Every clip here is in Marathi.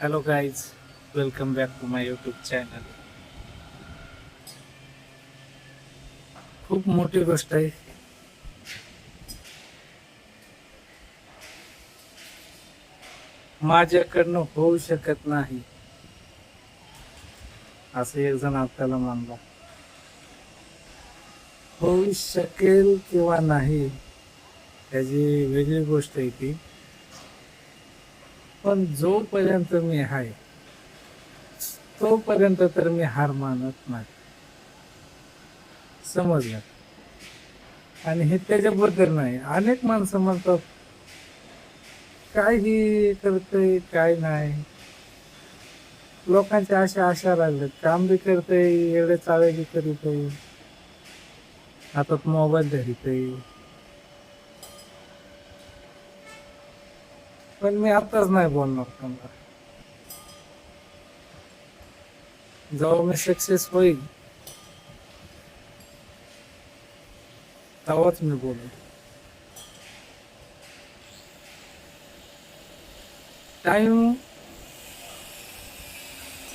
Hello guys, welcome back to my YouTube channel. खूप मोठी गोष्ट आहे. माझ्याकडनं होऊ शकत नाही असं एक जण आपल्याला मानला. होऊ शकेल किंवा नाही त्याची वेगळी गोष्ट आहे ती, पण जोपर्यंत मी आहे तोपर्यंत तर मी हार मानत नाही. समजलं? आणि हे त्याच्याबद्दल नाही, अनेक माणसं म्हणतात काय ही करतय काय नाही. लोकांच्या अशा आशा लागल्यात, काम बी करतय, एवढे चाळे बी करीतय, हातात मोबाईल धरीतय. पण मी आताच नाही बोलणार त्यांना. जेव्हा मी सक्सेस होईल तेव्हाच मी बोलेन. टाइम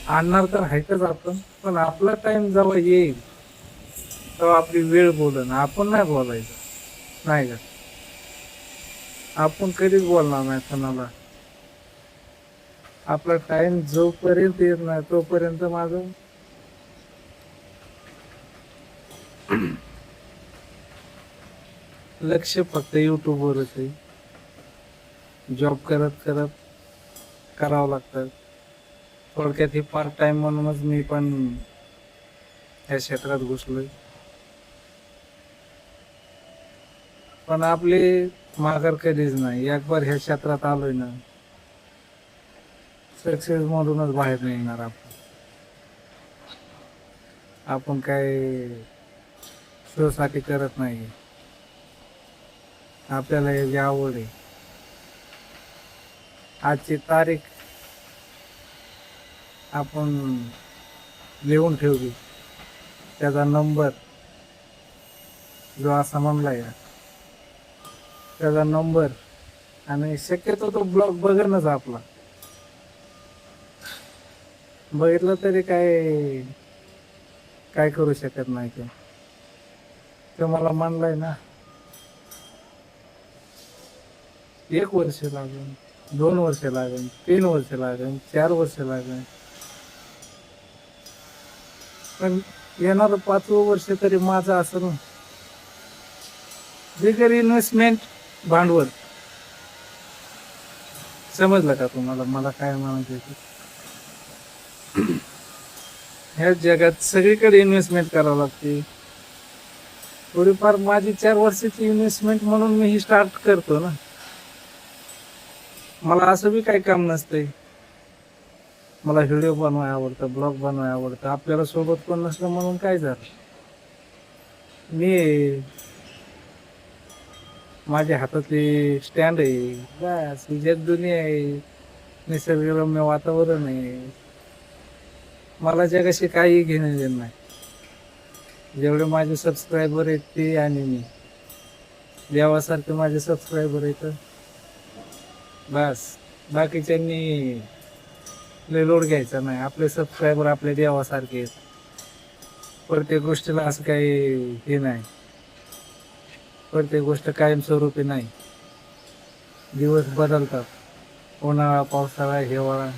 आणणार तर आहेतच आपण, पण आपला टाइम जेव्हा येईल तेव्हा आपली वेळ बोलन, आपण नाही बोलायचं. नाही का? आपण कधीच बोलणार नाही कोणाला. आपला टाइम जोपर्यंत येत नाही तोपर्यंत माझं लक्ष फक्त युट्यूबवरच आहे. जॉब करत करत करावं लागतं. थोडक्यात हे पार्ट टाइम म्हणूनच मी पण या क्षेत्रात घुसलोय. पण आपली माघार कधीच नाही. एक बार ह्या क्षेत्रात आलोय ना, सक्सेस मधूनच बाहेर निघणार आपण. आपण काय शो साठी करत नाही. आपल्याला याची आवड आहे. आजची तारीख आपण लिहून ठेवली, त्याचा नंबर जो असा म्हणलाय त्याचा नंबर, आणि शक्यतो तो ब्लॉग बघणच आपला. बघितलं तरी काय काय करू शकत नाही. तो मला म्हणलाय ना, 1 वर्ष लागेल, 2 वर्ष लागेल, 3 वर्ष लागेल, 4 वर्ष लागेल, पण येणार 5वं वर्ष तरी माझं असं बिगर इन्व्हेस्टमेंट भांडवल. समजलं का तुम्हाला मला काय म्हणायचं? ह्या जगात सगळीकडे इन्व्हेस्टमेंट करावं लागते. थोडीफार माझी 4 वर्षाची इन्व्हेस्टमेंट म्हणून मी ही स्टार्ट करतो ना. मला असं बी काही काम नसतंय. मला व्हिडिओ बनवायला आवडतं, ब्लॉग बनवायला आवडतं. आपल्याला सोबत कोण नसलं म्हणून काय झालं, मी माझ्या हातातली स्टँड आहे बस. जग दुनिया आहे, निसर्गरम्य वातावरण आहे. मला जगाशी काही घेणं देणं नाही. जेवढे माझे सबस्क्रायबर आहेत ते आणि मी, देवासारखे माझे सबस्क्रायबर आहेत बस. बाकीच्यांनी लय लोड घ्यायचा नाही. आपले सबस्क्रायबर आपले देवासारखे आहेत. प्रत्येक गोष्टीला असं काही हे नाही. प्रत्येक गोष्ट कायमस्वरूपी नाही. दिवस बदलतात, उन्हाळा, पावसाळा, हिवाळा.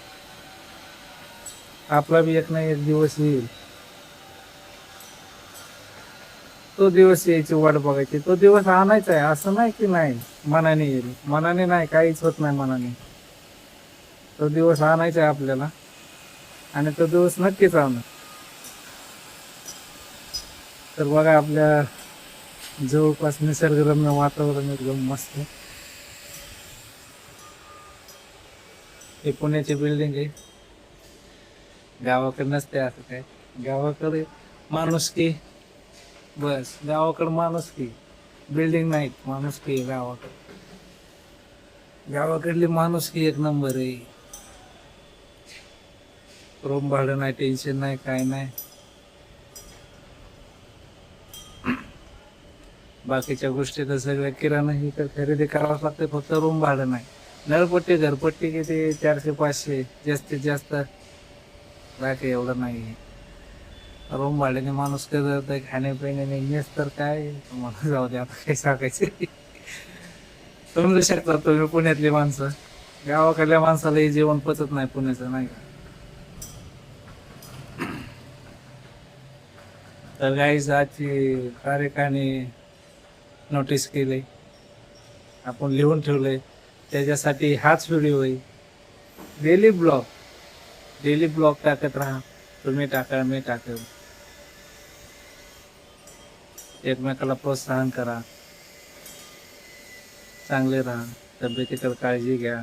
आपला बी एक नाही एक दिवस येईल. तो दिवस यायची वाट बघायची. तो दिवस आणायचा आहे. असं नाही की नाही मनाने येईल, मनाने नाही, काहीच होत नाही मनाने. तो दिवस आणायचा आहे आपल्याला, आणि तो दिवस नक्कीच आणणार. तर बघा, आपल्या जवळपास निसर्गरम्य वातावरण एकदम मस्त. हे पुण्याची बिल्डिंग आहे. गावाकडे नसते असं काय. गावाकडे माणुसकी, बस. गावाकडे माणुसकी, बिल्डिंग नाही, माणुसकी गावाकडे. गावाकडली माणुसकी एक नंबर आहे. रूम भाडं नाही, टेन्शन नाही, काय नाही. बाकीच्या गोष्टी तर सगळ्या किराणा ही तर खरेदी करावंच लागते, फक्त रूम भाडं नाही. नळपट्टी घरपट्टी किती 400-500 जास्तीत जास्त, बाकी एवढं नाही. रूम भाड्याने माणूस करत खाण्यापिण्याने मेस तर काय तुम्हाला जाऊ द्या, आता काही सांगायचं. समजू शकता तुम्ही पुण्यातली माणसं, गावाकडल्या माणसाला हे जेवण पचत नाही पुण्याचं, नाही का? तर गाईज आजची तारीखाने नोटीस केले, आपण लिहून ठेवले, त्याच्यासाठी हाच व्हिडिओ आहे. डेली ब्लॉग टाकत राहा, तुम्ही टाका, मी टाकेल. एकमेकाला प्रोत्साहन करा, चांगले राहा, तब्येतीकडे काळजी घ्या.